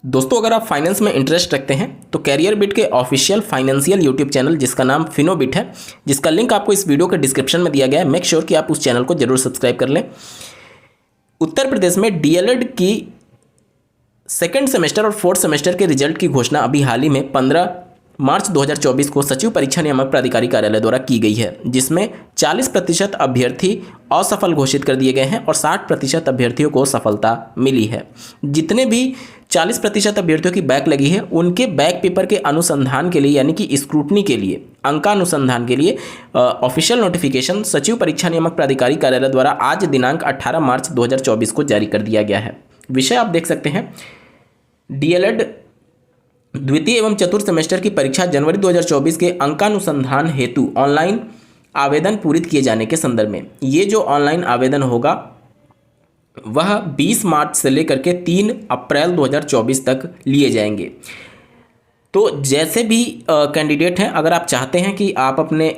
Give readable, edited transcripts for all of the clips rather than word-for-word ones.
दोस्तों, अगर आप फाइनेंस में इंटरेस्ट रखते हैं तो कैरियर बिट के ऑफिशियल फाइनेंशियल यूट्यूब चैनल जिसका नाम फिनोबिट है, जिसका लिंक आपको इस वीडियो के डिस्क्रिप्शन में दिया गया है, मेक श्योर कि आप उस चैनल को जरूर सब्सक्राइब कर लें। उत्तर प्रदेश में डीएलएड की सेकेंड सेमेस्टर और फोर्थ सेमेस्टर के रिजल्ट की घोषणा अभी हाल ही में 15 मार्च 2024 को सचिव परीक्षा नियामक प्राधिकारी कार्यालय द्वारा की गई है, जिसमें 40% अभ्यर्थी असफल घोषित कर दिए गए हैं और 60% अभ्यर्थियों को सफलता मिली है। जितने भी 40% अभ्यर्थियों की बैक लगी है, उनके बैक पेपर के अनुसंधान के लिए यानी कि स्क्रूटनी के लिए, अंकानुसंधान के लिए ऑफिशियल नोटिफिकेशन सचिव परीक्षा नियामक प्राधिकारी कार्यालय द्वारा आज दिनांक 18 मार्च 2024 को जारी कर दिया गया है। विषय आप देख सकते हैं, डीएलएड द्वितीय एवं चतुर्थ सेमेस्टर की परीक्षा जनवरी 2024 के अंकानुसंधान हेतु ऑनलाइन आवेदन पूरित किए जाने के संदर्भ में ये जो ऑनलाइन आवेदन होगा वह 20 मार्च से लेकर के 3 अप्रैल 2024 तक लिए जाएंगे। तो जैसे भी कैंडिडेट हैं, अगर आप चाहते हैं कि आप अपने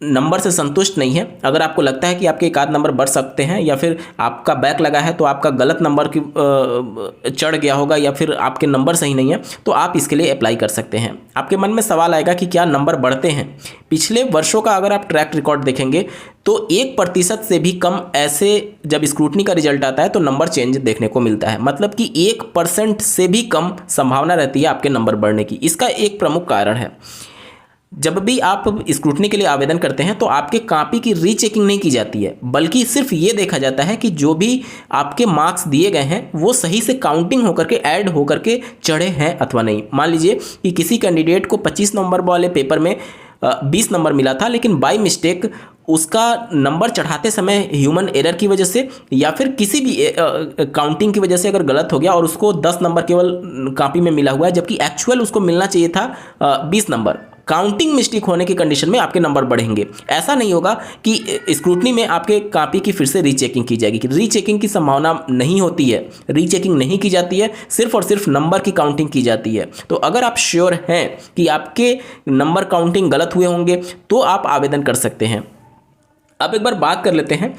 नंबर से संतुष्ट नहीं है, अगर आपको लगता है कि आपके एक आध नंबर बढ़ सकते हैं या फिर आपका बैक लगा है तो आपका गलत नंबर की चढ़ गया होगा या फिर आपके नंबर सही नहीं है, तो आप इसके लिए अप्लाई कर सकते हैं। आपके मन में सवाल आएगा कि क्या नंबर बढ़ते हैं? पिछले वर्षों का अगर आप ट्रैक रिकॉर्ड देखेंगे तो 1% से भी कम ऐसे जब स्क्रूटनी का रिजल्ट आता है तो नंबर चेंज देखने को मिलता है। मतलब कि 1% से भी कम संभावना रहती है आपके नंबर बढ़ने की। इसका एक प्रमुख कारण है, जब भी आप स्क्रूटनी के लिए आवेदन करते हैं तो आपके कॉपी की रीचेकिंग नहीं की जाती है, बल्कि सिर्फ ये देखा जाता है कि जो भी आपके मार्क्स दिए गए हैं वो सही से काउंटिंग होकर के ऐड होकर के चढ़े हैं अथवा नहीं। मान लीजिए कि किसी कैंडिडेट को 25 नंबर वाले पेपर में 20 नंबर मिला था, लेकिन बाय मिस्टेक उसका नंबर चढ़ाते समय ह्यूमन एरर की वजह से या फिर किसी भी काउंटिंग की वजह से अगर गलत हो गया और उसको 10 नंबर केवल कॉपी में मिला हुआ है, जबकि एक्चुअल उसको मिलना चाहिए था 20 नंबर। काउंटिंग मिस्टेक होने की कंडीशन में आपके नंबर बढ़ेंगे। ऐसा नहीं होगा कि स्क्रूटनी में आपके कॉपी की फिर से रीचेकिंग की जाएगी, कि रीचेकिंग की संभावना नहीं होती है, रीचेकिंग नहीं की जाती है, सिर्फ और सिर्फ नंबर की काउंटिंग की जाती है। तो अगर आप श्योर हैं कि आपके नंबर काउंटिंग गलत हुए होंगे तो आप आवेदन कर सकते हैं। अब एक बार बात कर लेते हैं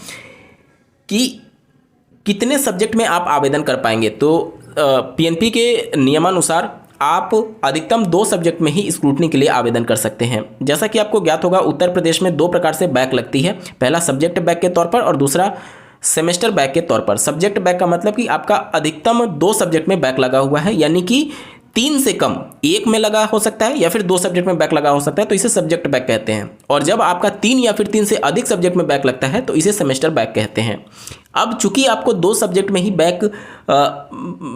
कि कितने सब्जेक्ट में आप आवेदन कर पाएंगे। तो पीएनपी के नियमानुसार आप अधिकतम 2 सब्जेक्ट में ही स्क्रूटनी के लिए आवेदन कर सकते हैं। जैसा कि आपको ज्ञात होगा, उत्तर प्रदेश में 2 प्रकार से बैक लगती है, पहला सब्जेक्ट बैक के तौर पर और दूसरा सेमेस्टर बैक के तौर पर। सब्जेक्ट बैक का मतलब कि आपका अधिकतम 2 सब्जेक्ट में बैक लगा हुआ है, यानी कि 3 से कम एक में लगा हो सकता है या फिर 2 सब्जेक्ट में बैक लगा हो सकता है, तो इसे सब्जेक्ट बैक कहते हैं। और जब आपका 3 या फिर 3 से अधिक सब्जेक्ट में बैक लगता है तो इसे सेमेस्टर बैक कहते हैं। अब चूंकि आपको 2 सब्जेक्ट में ही बैक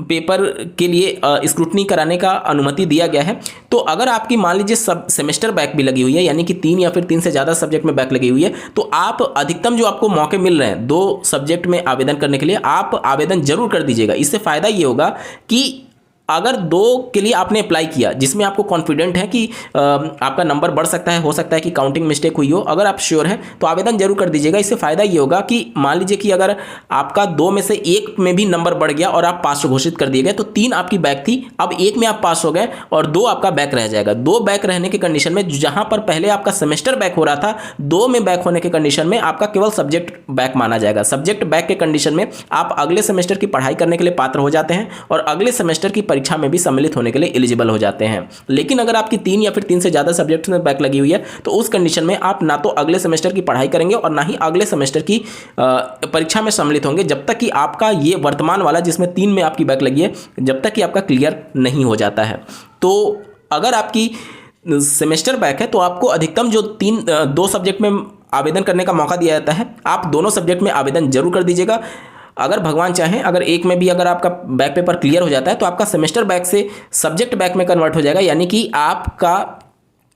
पेपर के लिए स्क्रूटनी कराने का अनुमति दिया गया है, तो अगर आपकी मान लीजिए सब सेमेस्टर बैक भी लगी हुई है, यानी कि 3 या फिर 3 से ज़्यादा सब्जेक्ट में बैक लगी हुई है, तो आप अधिकतम जो आपको मौके मिल रहे हैं 2 सब्जेक्ट में आवेदन करने के लिए, आप आवेदन जरूर कर दीजिएगा। इससे फ़ायदा ये होगा कि अगर 2 के लिए आपने अप्लाई किया जिसमें आपको कॉन्फिडेंट है कि आपका नंबर बढ़ सकता है, हो सकता है कि काउंटिंग मिस्टेक हुई हो, अगर आप श्योर हैं तो आवेदन जरूर कर दीजिएगा। इससे फ़ायदा ये होगा कि मान लीजिए कि अगर आपका 2 में से 1 में भी नंबर बढ़ गया और आप पास घोषित कर दिए गए, तो 3 आपकी बैक थी, अब 1 में आप पास हो गए और 2 आपका बैक रह जाएगा। 2 बैक रहने की कंडीशन में, जहां पर पहले आपका सेमेस्टर बैक हो रहा था, 2 में बैक होने की कंडीशन में आपका केवल सब्जेक्ट बैक माना जाएगा। सब्जेक्ट बैक के कंडीशन में आप अगले सेमेस्टर की पढ़ाई करने के लिए पात्र हो जाते हैं और अगले सेमेस्टर की परीक्षा में भी सम्मिलित होने के लिए एलिजिबल हो जाते हैं। लेकिन अगर आपकी 3 या फिर 3 से ज़्यादा सब्जेक्ट्स में बैक लगी हुई है तो उस कंडीशन में आप ना तो अगले सेमेस्टर की पढ़ाई करेंगे और ना ही अगले सेमेस्टर की परीक्षा में सम्मिलित होंगे, जब तक कि आपका ये वर्तमान वाला जिसमें 3 में आपकी बैक लगी है, जब तक कि आपका क्लियर नहीं हो जाता है। तो अगर आपकी सेमेस्टर बैक है तो आपको अधिकतम जो 2 सब्जेक्ट में आवेदन करने का मौका दिया जाता है, आप दोनों सब्जेक्ट में आवेदन जरूर कर दीजिएगा। अगर भगवान चाहें, अगर एक में भी अगर आपका बैक पेपर क्लियर हो जाता है तो आपका सेमेस्टर बैक से सब्जेक्ट बैक में कन्वर्ट हो जाएगा, यानी कि आपका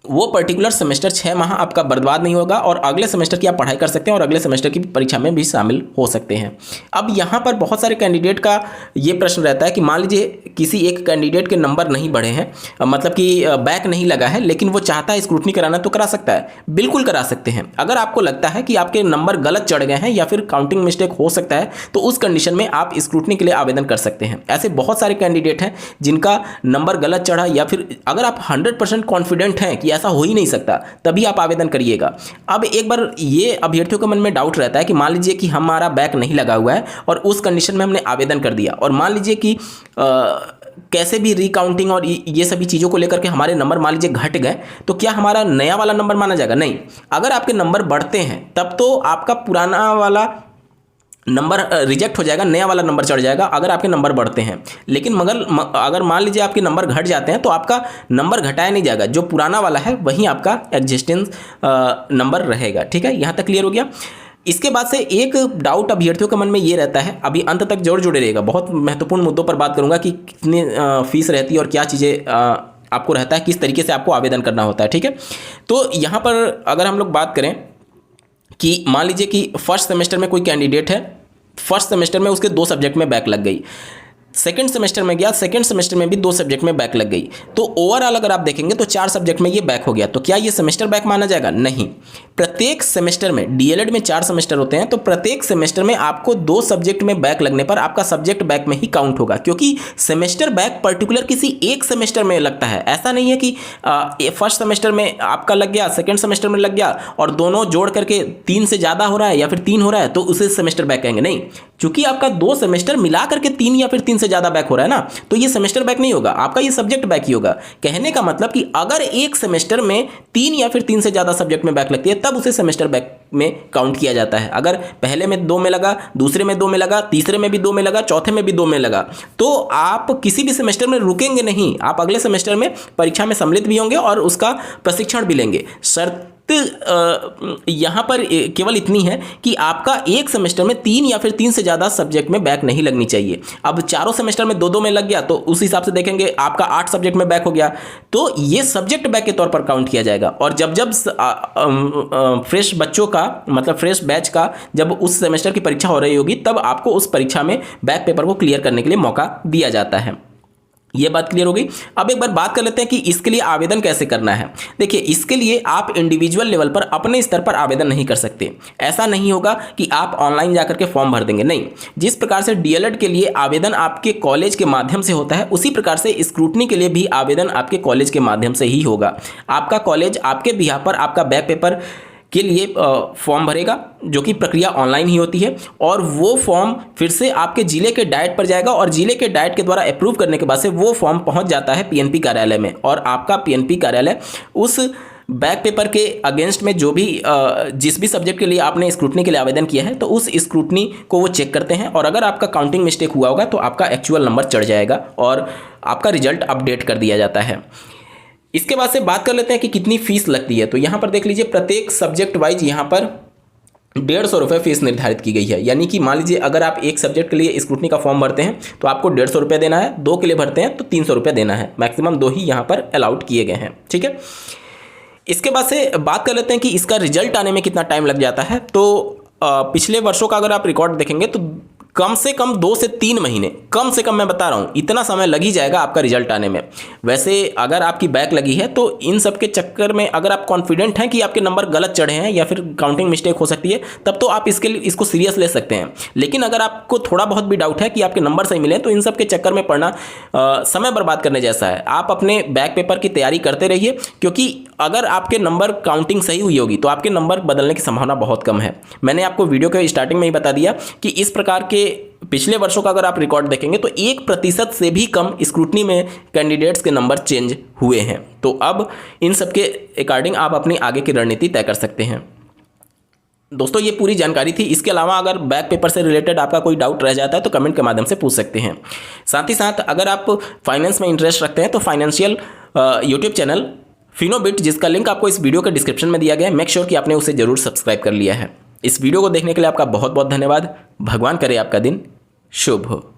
वो पर्टिकुलर सेमेस्टर 6 माह आपका बर्बाद नहीं होगा और अगले सेमेस्टर की आप पढ़ाई कर सकते हैं और अगले सेमेस्टर की परीक्षा में भी शामिल हो सकते हैं। अब यहाँ पर बहुत सारे कैंडिडेट का ये प्रश्न रहता है कि मान लीजिए किसी एक कैंडिडेट के नंबर नहीं बढ़े हैं, मतलब कि बैक नहीं लगा है, लेकिन वो चाहता है स्क्रूटनी कराना, तो करा सकता है, बिल्कुल करा सकते हैं। अगर आपको लगता है कि आपके नंबर गलत चढ़ गए हैं या फिर काउंटिंग मिस्टेक हो सकता है, तो उस कंडीशन में आप स्क्रूटनी के लिए आवेदन कर सकते हैं। ऐसे बहुत सारे कैंडिडेट हैं जिनका नंबर गलत चढ़ा, या फिर अगर आप 100% कॉन्फिडेंट हैं कि ऐसा हो ही नहीं सकता, तभी आप आवेदन करिएगा। अब एक बार ये अभ्यर्थियों के मन में डाउट रहता है कि मान लीजिए कि हमारा बैक नहीं लगा हुआ है और उस कंडीशन में हमने आवेदन कर दिया, और मान लीजिए कि कैसे भी रिकाउंटिंग और ये सभी चीज़ों को लेकर के हमारे नंबर मान लीजिए घट गए तो क्या हमारा नया वाला नंबर माना जाएगा? नहीं। अगर आपके नंबर बढ़ते हैं तब तो आपका पुराना वाला नंबर रिजेक्ट हो जाएगा, नया वाला नंबर चढ़ जाएगा अगर आपके नंबर बढ़ते हैं। लेकिन अगर मान लीजिए आपके नंबर घट जाते हैं तो आपका नंबर घटाया नहीं जाएगा, जो पुराना वाला है वही आपका एग्जिस्टेंस नंबर रहेगा। ठीक है, यहाँ तक क्लियर हो गया। इसके बाद से एक डाउट अभ्यर्थियों के मन में ये रहता है, अभी अंत तक जरूर जुड़े रहेगा, बहुत महत्वपूर्ण मुद्दों पर बात करूंगा कि कितनी फीस रहती है और क्या चीज़ें आपको रहता है, किस तरीके से आपको आवेदन करना होता है। ठीक है, तो यहाँ पर अगर हम लोग बात करें कि मान लीजिए कि फर्स्ट सेमेस्टर में कोई कैंडिडेट है, फर्स्ट सेमेस्टर में उसके 2 सब्जेक्ट में बैक लग गई, सेकंड सेमेस्टर में गया, सेकंड सेमेस्टर में भी 2 सब्जेक्ट में बैक लग गई, तो ओवरऑल अगर आप देखेंगे तो 4 सब्जेक्ट में ये बैक हो गया, तो क्या ये सेमेस्टर बैक माना जाएगा? नहीं। प्रत्येक सेमेस्टर में, डीएलएड में 4 सेमेस्टर होते हैं, तो प्रत्येक सेमेस्टर में आपको 2 सब्जेक्ट में बैक लगने पर आपका सब्जेक्ट बैक में ही काउंट होगा, क्योंकि सेमेस्टर बैक पर्टिकुलर किसी एक सेमेस्टर में लगता है। ऐसा नहीं है कि फर्स्ट सेमेस्टर में आपका लग गया, सेकेंड सेमेस्टर में लग गया और दोनों जोड़ करके 3 से ज़्यादा हो रहा है या फिर 3 हो रहा है तो उसे सेमेस्टर बैक कहेंगे। नहीं, क्योंकि आपका 2 सेमेस्टर मिला करके 3 या फिर 3 से ज़्यादा बैक हो रहा है ना, तो ये सेमेस्टर बैक नहीं होगा, आपका ये सब्जेक्ट बैक ही होगा। कहने का मतलब कि अगर एक सेमेस्टर में 3 या फिर 3 से ज़्यादा सब्जेक्ट में बैक लगती है तब उसे सेमेस्टर बैक में काउंट किया जाता है। अगर पहले में 2 में लगा, दूसरे में 2 में लगा, तीसरे में भी 2 में लगा, चौथे में भी 2 में लगा, तो आप किसी भी सेमेस्टर में रुकेंगे नहीं, आप अगले सेमेस्टर में परीक्षा में सम्मिलित भी होंगे और उसका प्रशिक्षण भी लेंगे। शर्त यहाँ पर केवल इतनी है कि आपका एक सेमेस्टर में 3 या फिर 3 से ज़्यादा सब्जेक्ट में बैक नहीं लगनी चाहिए। अब चारों सेमेस्टर में 2-2 में लग गया तो उस हिसाब से देखेंगे आपका 8 सब्जेक्ट में बैक हो गया, तो ये सब्जेक्ट बैक के तौर पर काउंट किया जाएगा। और जब फ्रेश बच्चों का मतलब फ्रेश बैच का जब उस सेमेस्टर की परीक्षा हो रही होगी तब आपको उस परीक्षा में बैक पेपर को क्लियर करने के लिए मौका दिया जाता है। ये बात क्लियर हो गई। अब एक बार बात कर लेते हैं कि इसके लिए आवेदन कैसे करना है। देखिए, इसके लिए आप इंडिविजुअल लेवल पर अपने स्तर पर आवेदन नहीं कर सकते। ऐसा नहीं होगा कि आप ऑनलाइन जाकर के फॉर्म भर देंगे, नहीं। जिस प्रकार से डीएलएड के लिए आवेदन आपके कॉलेज के माध्यम से होता है, उसी प्रकार से स्क्रूटनी के लिए भी आवेदन आपके कॉलेज के माध्यम से ही होगा। आपका कॉलेज आपके बिहाफ पर आपका बैक पेपर के लिए फॉर्म भरेगा, जो कि प्रक्रिया ऑनलाइन ही होती है, और वो फॉर्म फिर से आपके जिले के डाइट पर जाएगा और जिले के डाइट के द्वारा अप्रूव करने के बाद से वो फॉर्म पहुंच जाता है पीएनपी कार्यालय में, और आपका पीएनपी कार्यालय उस बैक पेपर के अगेंस्ट में जो भी जिस भी सब्जेक्ट के लिए आपने स्क्रूटनी के लिए आवेदन किया है तो उस स्क्रूटनी को वो चेक करते हैं, और अगर आपका काउंटिंग मिस्टेक हुआ होगा तो आपका एक्चुअल नंबर चढ़ जाएगा और आपका रिजल्ट अपडेट कर दिया जाता है। इसके बाद से बात कर लेते हैं कि कितनी फीस लगती है। तो यहाँ पर देख लीजिए, प्रत्येक सब्जेक्ट वाइज यहाँ पर 150 रुपये फीस निर्धारित की गई है। यानी कि मान लीजिए अगर आप एक सब्जेक्ट के लिए स्क्रूटनी का फॉर्म भरते हैं तो आपको 150 रुपये देना है, 2 के लिए भरते हैं तो 300 रुपये देना है। मैक्सिमम 2 ही यहाँ पर अलाउड किए गए हैं। ठीक है, इसके बाद से बात कर लेते हैं कि इसका रिजल्ट आने में कितना टाइम लग जाता है। तो पिछले वर्षों का अगर आप रिकॉर्ड देखेंगे तो कम से कम 2 से 3 महीने, कम से कम मैं बता रहा हूँ, इतना समय लग ही जाएगा आपका रिजल्ट आने में। वैसे अगर आपकी बैक लगी है तो इन सब के चक्कर में अगर आप कॉन्फिडेंट हैं कि आपके नंबर गलत चढ़े हैं या फिर काउंटिंग मिस्टेक हो सकती है, तब तो आप इसको सीरियस ले सकते हैं। लेकिन अगर आपको थोड़ा बहुत भी डाउट है कि आपके नंबर सही मिले तो इन सब के चक्कर में पड़ना समय बर्बाद करने जैसा है। आप अपने बैक पेपर की तैयारी करते रहिए, क्योंकि अगर आपके नंबर काउंटिंग सही हुई होगी तो आपके नंबर बदलने की संभावना बहुत कम है। मैंने आपको वीडियो के स्टार्टिंग में ही बता दिया कि इस प्रकार के पिछले वर्षों का अगर आप रिकॉर्ड देखेंगे तो 1% से भी कम स्क्रूटनी में कैंडिडेट्स के नंबर चेंज हुए हैं। तो अब इन सब के अकॉर्डिंग आप अपनी आगे की रणनीति तय कर सकते हैं। दोस्तों, ये पूरी जानकारी थी। इसके अलावा अगर बैक पेपर से रिलेटेड आपका कोई डाउट रह जाता है तो कमेंट के माध्यम से पूछ सकते हैं। साथ ही साथ अगर आप फाइनेंस में इंटरेस्ट रखते हैं तो फाइनेंशियल यूट्यूब चैनल फिनोबिट, जिसका लिंक आपको इस वीडियो के डिस्क्रिप्शन में दिया गया है, मेक श्योर कि आपने उसे जरूर सब्सक्राइब कर लिया है। इस वीडियो को देखने के लिए आपका बहुत बहुत धन्यवाद। भगवान करे आपका दिन शुभ हो।